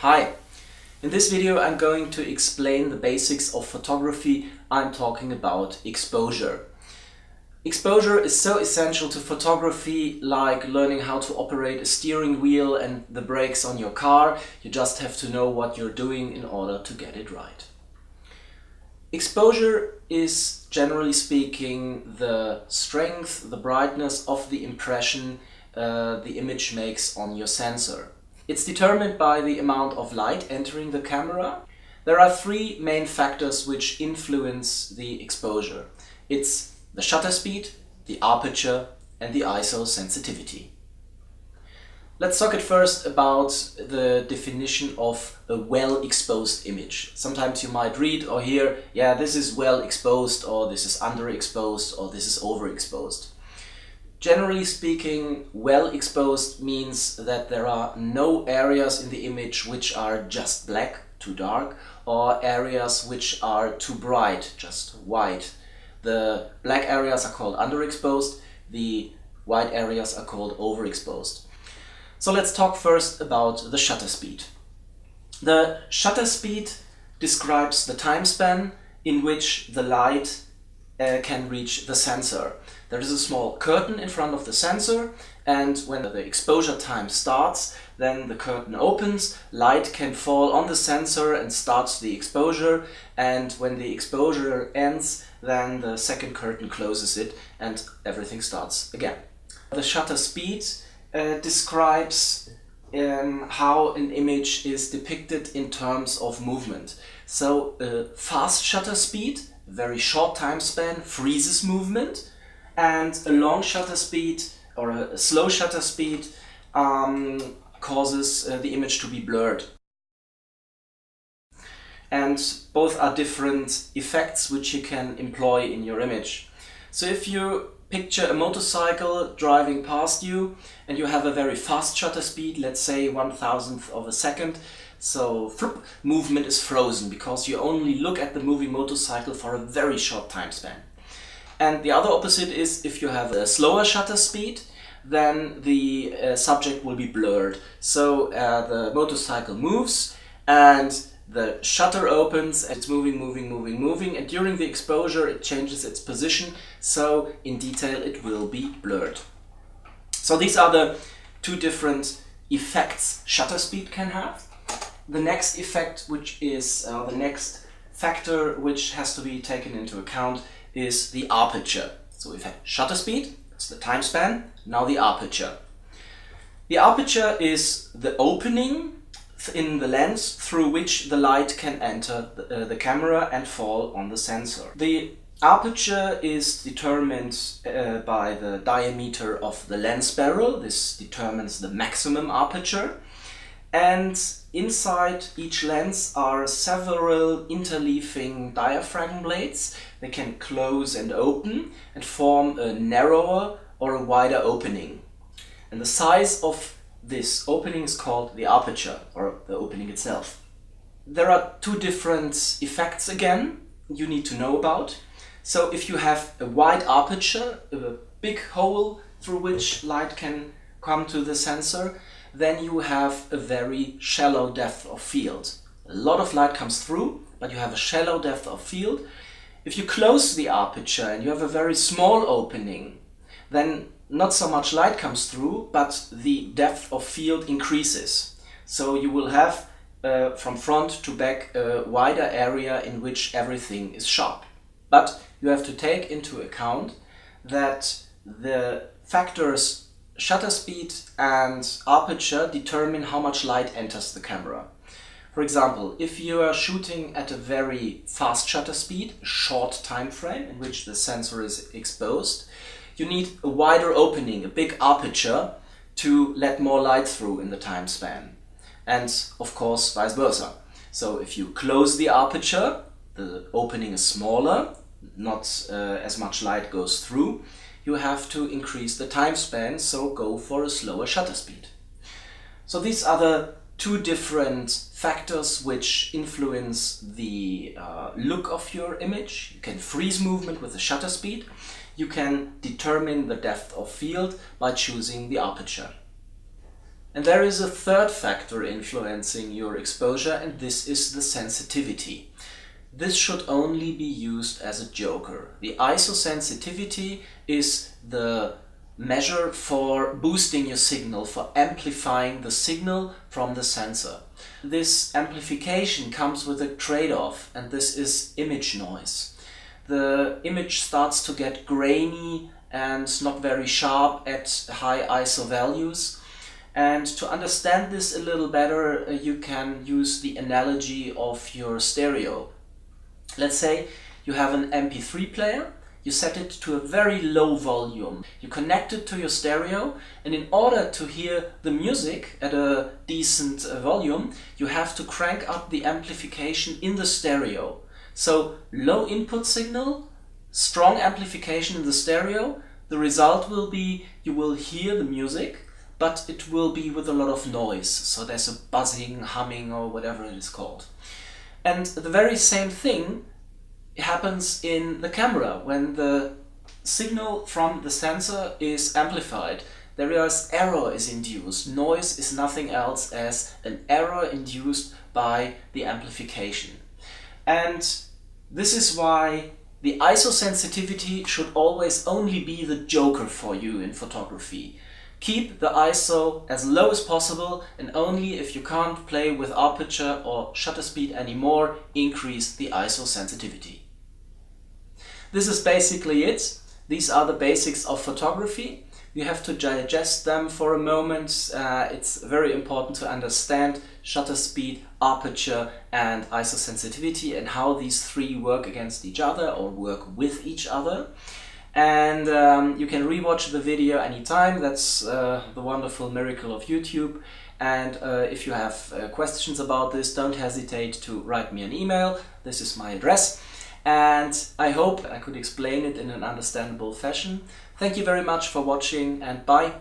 Hi! In this video I'm going to explain the basics of photography. I'm talking about exposure. Exposure is so essential to photography, like learning how to operate a steering wheel and the brakes on your car. You just have to know what you're doing in order to get it right. Exposure is, generally speaking, the strength, the brightness of the impression the image makes on your sensor. It's determined by the amount of light entering the camera. There are three main factors which influence the exposure. It's the shutter speed, the aperture, and the ISO sensitivity. Let's talk at first about the definition of a well-exposed image. Sometimes you might read or hear, yeah, this is well exposed, or this is underexposed, or this is overexposed. Generally speaking, well exposed means that there are no areas in the image which are just black, too dark, or areas which are too bright, just white. The black areas are called underexposed, the white areas are called overexposed. So let's talk first about the shutter speed. The shutter speed describes the time span in which the light can reach the sensor. There is a small curtain in front of the sensor, and when the exposure time starts, then the curtain opens, light can fall on the sensor and starts the exposure, and when the exposure ends, then the second curtain closes it and everything starts again. The shutter speed describes how an image is depicted in terms of movement. So a fast shutter speed, very short time span, freezes movement, and a long shutter speed or a slow shutter speed causes the image to be blurred. And both are different effects which you can employ in your image. So if you picture a motorcycle driving past you and you have a very fast shutter speed, let's say 1/1000th of a second, so movement is frozen because you only look at the moving motorcycle for a very short time span. And the other opposite is if you have a slower shutter speed, then the subject will be blurred. So the motorcycle moves and the shutter opens, and it's moving, and during the exposure it changes its position, so in detail it will be blurred. So these are the two different effects shutter speed can have. The next effect, which is the next factor which has to be taken into account, is the aperture. So we've had shutter speed, that's the time span, now the aperture. The aperture is the opening in the lens through which the light can enter the camera and fall on the sensor. The aperture is determined by the diameter of the lens barrel. This determines the maximum aperture. And inside each lens are several interleaving diaphragm blades. They can close and open and form a narrower or a wider opening. And the size of this opening is called the aperture, or the opening itself. There are two different effects again you need to know about. So if you have a wide aperture, a big hole through which light can come to the sensor, then you have a very shallow depth of field. A lot of light comes through, but you have a shallow depth of field. If you close the aperture and you have a very small opening, then not so much light comes through, but the depth of field increases. So you will have from front to back a wider area in which everything is sharp. But you have to take into account that the factors shutter speed and aperture determine how much light enters the camera. For example, if you are shooting at a very fast shutter speed, a short time frame in which the sensor is exposed, you need a wider opening, a big aperture, to let more light through in the time span. And of course, vice versa. So if you close the aperture, the opening is smaller, not as much light goes through, you have to increase the time span, so go for a slower shutter speed. So these are the two different factors which influence the look of your image. You can freeze movement with the shutter speed. You can determine the depth of field by choosing the aperture. And there is a third factor influencing your exposure, and this is the sensitivity. This should only be used as a joker. The ISO sensitivity is the measure for boosting your signal, for amplifying the signal from the sensor. This amplification comes with a trade-off, and this is image noise. The image starts to get grainy and not very sharp at high ISO values. And to understand this a little better, you can use the analogy of your stereo. Let's say you have an MP3 player, you set it to a very low volume, you connect it to your stereo, and in order to hear the music at a decent volume, you have to crank up the amplification in the stereo. So low input signal, strong amplification in the stereo, the result will be you will hear the music, but it will be with a lot of noise, so there's a buzzing, humming, or whatever it is called. And the very same thing happens in the camera. When the signal from the sensor is amplified, error is induced. Noise is nothing else as an error induced by the amplification. And this is why the ISO sensitivity should always only be the joker for you in photography. Keep the ISO as low as possible, and only if you can't play with aperture or shutter speed anymore, increase the ISO sensitivity. This is basically it. These are the basics of photography. You have to digest them for a moment. It's very important to understand shutter speed, aperture and ISO sensitivity, and how these three work against each other or work with each other. And you can rewatch the video anytime. That's the wonderful miracle of YouTube. And if you have questions about this, don't hesitate to write me an email. This is my address. And I hope I could explain it in an understandable fashion. Thank you very much for watching, and bye.